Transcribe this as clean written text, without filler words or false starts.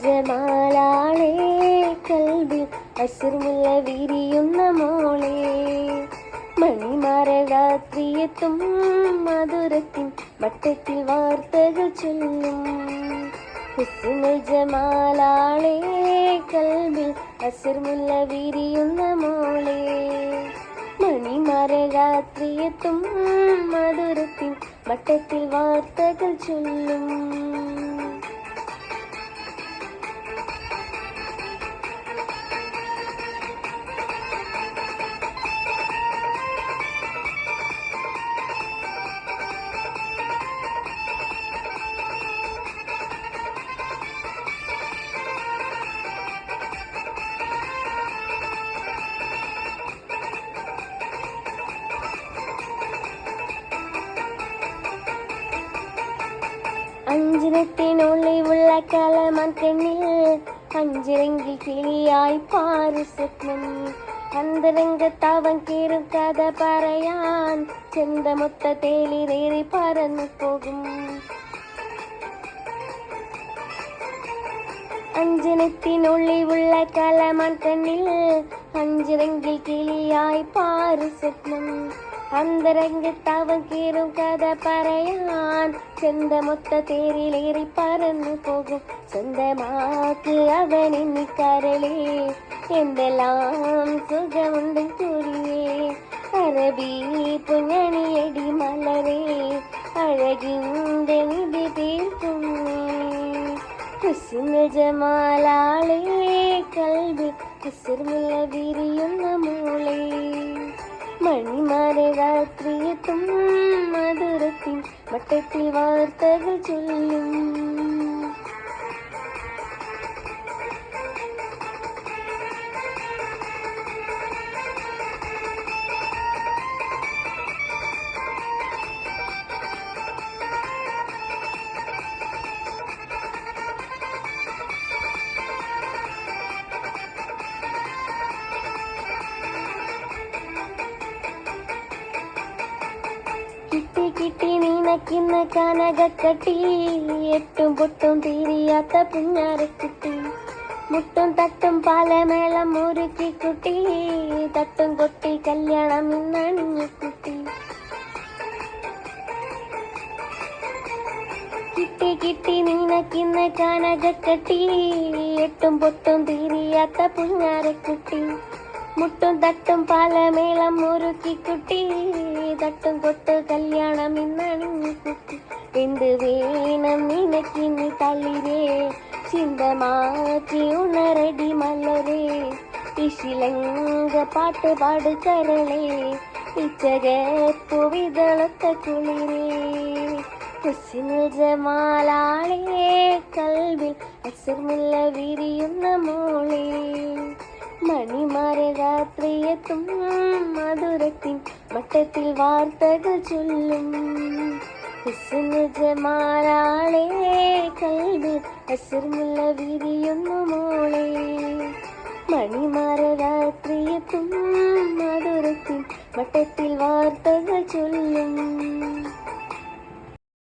ജമാലാളേ കൽബിൽ അസുർമുല്ല വിരിയുന്ന മോളെ, മണിമരരാത്രിയെത്തും മധുരത്തിൻ വട്ടത്തിൽ വാർത്തകൾ ചൊല്ലും. ഹുസ്നുൽ ജമാലാളേ കൽബിൽ അസുർമുല്ല വിരിയുന്ന മോളെ, മണിമരരാത്രിയെത്തും മധുരത്തിൻ വട്ടത്തിൽ വാർത്തകൾ ചൊല്ലും. അഞ്ചിനത്തിനുള്ളിലുള്ള കലമാൻ കണ്ണിൽ അഞ്ചിരങ്കിൽ കിളിയായി പാരു സ്വപ്നം. അന്തരംഗത്തവൻ കീറും കഥ പറയാൻ ചെന്തമൊത്ത തേലിലേറി പറന്നു പോകും. അഞ്ചിനത്തിനുള്ളിലുള്ള കലമാൻ കണ്ണിൽ അഞ്ചിരങ്കിൽ കിളിയായി പാരു സ്വപ്നം. അന്തരംഗത്തവൻ കീറും കഥ പറയാൻ ചെന്തമൊത്ത തേരിലേറി പറന്നു പോകും. സ്വന്തമാക്ക് അവനെന്നി കരളേ, എന്തെല്ലാം സുഖമുണ്ട് കൂടിയേ. അറബി പുഞ്ഞണിയടി മലരേ, അഴകിൻ്റെ നിധി തീർക്കുന്നേ. ഹുസ്നുൽ ജമാലാളേ കൽബിൽ അസുർമുല്ല വിരിയുന്ന മോളെ, മണിമരരാത്രിയെത്തും മധുരത്തിൻ വട്ടത്തിൽ വാർത്തകൾ ചൊല്ലും. കിട്ടി കിട്ടി നീനക്കുന്ന കനകക്കട്ടി, എട്ടും പൊട്ടും തീരിയാത്ത പുഞ്ഞാരക്കുട്ടി. മുട്ടും തട്ടും പാലമേളം മുറുക്കി കുട്ടി, തട്ടും കൊട്ടി കല്യാണം ഇന്നണിഞ്ഞു കുട്ടി. കിട്ടി കിട്ടി നീനക്കുന്ന കനകക്കട്ടി, എട്ടും പൊട്ടും തീരിയാത്ത പുഞ്ഞാരക്കുട്ടി. മുട്ടും തട്ടും പാലമേളം മുറുക്കി കുട്ടി, തട്ടും കൊട്ട് കല്യാണം ഇന്നണിഞ്ഞു കുട്ടി. എന്ത് വേണം നിനക്കിനി തളിരേ, ചിന്ത മാറ്റി ഉണരടി മലരേ. ഇശിലങ്ക പാട്ട് പാട് കരളേ, ഇച്ചകപ്പു വിതളത്ത കുളിരേ. ഹുസ്നുൽ ജമാലാളേ കൽബിൽ അസുർമുല്ല വിരിയുന്ന മോളെ, മണിമരരാത്രിയെത്തും മധുരത്തിൻ വട്ടത്തിൽ വാർത്തകൾ ചൊല്ലും. ഹുസ്നുൽ ജമാലാളേ കൽബിൽ അസുർമുല്ല വിരിയുന്ന മോളെ, മണിമരരാത്രിയെത്തും മധുരത്തിൻ വട്ടത്തിൽ വാർത്തകൾ ചൊല്ലും.